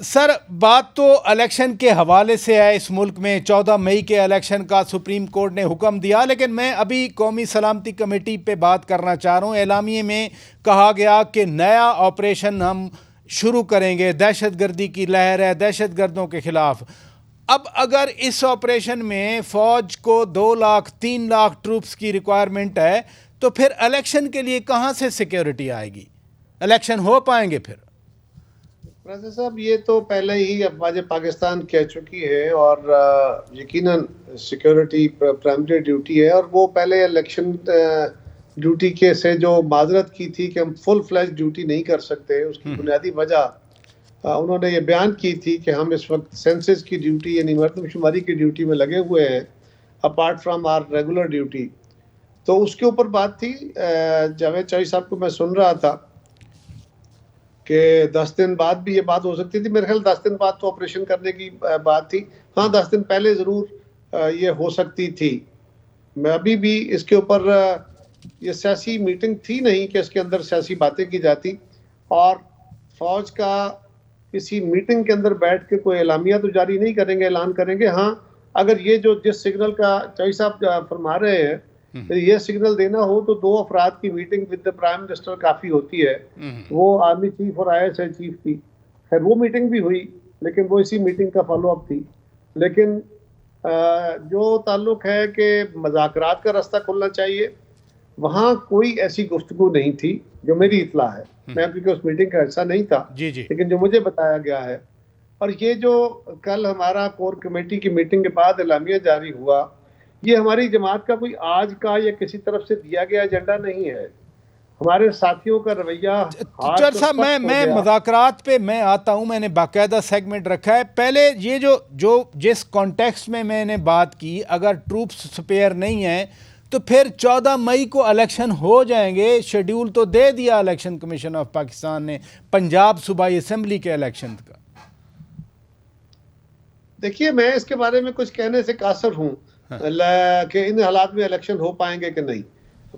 Sir, बात तो election के हवाले से है। इस मुल्क में 14 मई के इलेक्शन का सुप्रीम कोर्ट ने हुक्म दिया, लेकिन मैं अभी कौमी सलामती कमेटी पे बात करना चाह रहा हूँ। एलामिये में कहा गया कि नया ऑपरेशन हम शुरू करेंगे, दहशतगर्दी की लहर है, दहशतगर्दों के खिलाफ। अब अगर इस ऑपरेशन में फ़ौज को 2 लाख 3 लाख ट्रूप्स की रिक्वायरमेंट है, तो फिर इलेक्शन के लिए कहाँ से सिक्योरिटी आएगी? इलेक्शन हो पाएंगे फिर? राजा साहब, ये तो पहले ही अफवाज पाकिस्तान कह चुकी है और यकीनन सिक्योरिटी प्राइमरी ड्यूटी है। और वो पहले इलेक्शन ड्यूटी के से जो माजरत की थी कि हम फुल फ्लैश ड्यूटी नहीं कर सकते, उसकी बुनियादी वजह उन्होंने ये बयान की थी कि हम इस वक्त सेंसस की ड्यूटी यानी मरदमशुमारी की ड्यूटी में लगे हुए हैं, apart from our regular duty. तो उसके ऊपर बात थी। जावेद चौधरी साहब को मैं सुन रहा था कि 10 दिन बाद भी ये बात हो सकती थी। मेरे ख्याल 10 दिन बाद तो ऑपरेशन करने की बात थी। हाँ, 10 दिन पहले ज़रूर ये हो सकती थी। मैं अभी भी इसके ऊपर ये सियासी मीटिंग थी नहीं कि इसके अंदर सियासी बातें की जाती, और फौज का किसी मीटिंग के अंदर बैठ के कोई एलामिया तो जारी नहीं करेंगे, ऐलान करेंगे। हाँ, अगर ये जो जिस सिग्नल का चौधरी साहब फरमा रहे हैं, तो ये सिग्नल देना हो तो 2 अफराद की meeting with the prime minister काफ़ी होती है। वो आर्मी चीफ और ISI चीफ की, खैर वो मीटिंग भी हुई, लेकिन वो इसी मीटिंग का फॉलो अप थी। लेकिन जो ताल्लुक है कि मुज़ाकरात का रास्ता खुलना चाहिए, वहाँ कोई ऐसी गुफ्तगू नहीं थी जो मेरी इत्ला है। मैं क्योंकि उस मीटिंग का हिस्सा नहीं था, जी जी। लेकिन जो मुझे बताया गया है। और ये जो कल हमारा कोर कमेटी की मीटिंग के बाद एलामिया जारी हुआ, ये हमारी जमात का कोई आज का या किसी तरफ से दिया गया एजेंडा नहीं है। हमारे साथियों का रवैया चर साहब, मैं मुज़ाकरात पे मैं आता हूँ। मैंने बाकायदा सेगमेंट रखा है। पहले ये जो जिस कॉन्टेक्स्ट में मैंने बात की, अगर ट्रूप्स स्पेयर नहीं है तो फिर 14 मई को इलेक्शन हो जाएंगे। शेड्यूल तो दे दिया इलेक्शन कमीशन ऑफ पाकिस्तान ने पंजाब सूबाई असेंबली के इलेक्शन का। देखिए, मैं इसके बारे में कुछ कहने से कासर हूँ कि इन हालात में इलेक्शन हो पाएंगे कि नहीं।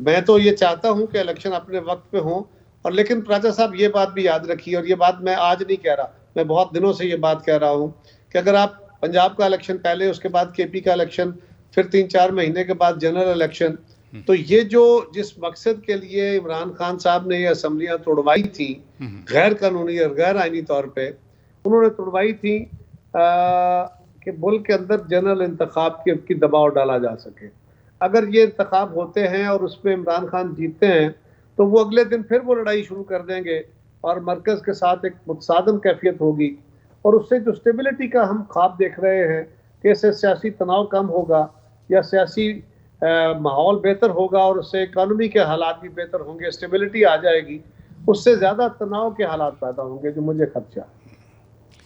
मैं तो ये चाहता हूँ कि इलेक्शन अपने वक्त पे हो। और लेकिन राजा साहब, ये बात भी याद रखिए, और ये बात मैं आज नहीं कह रहा, मैं बहुत दिनों से ये बात कह रहा हूँ कि अगर आप पंजाब का इलेक्शन पहले, उसके बाद KP का इलेक्शन, फिर 3-4 महीने के बाद जनरल इलेक्शन, तो ये जो जिस मकसद के लिए इमरान खान साहब ने ये असम्बलियाँ तोड़वाई थी गैर कानूनी और गैर आईनी तौर पर, उन्होंने तोड़वाई थी कि मुल्क के अंदर जनरल इंतखाब की दबाव डाला जा सके। अगर ये इंतखाब होते हैं और उसमें इमरान खान जीतते हैं, तो वो अगले दिन फिर वो लड़ाई शुरू कर देंगे और मरकज़ के साथ एक मुतसादम कैफियत होगी। और उससे जो स्टेबिलिटी का हम ख्वाब देख रहे हैं कि इससे सियासी तनाव कम होगा या सियासी माहौल बेहतर होगा और उससे इकानमी के हालात भी बेहतर होंगे, स्टेबिलिटी आ जाएगी, उससे ज़्यादा तनाव के हालात पैदा होंगे, जो मुझे खदशा है।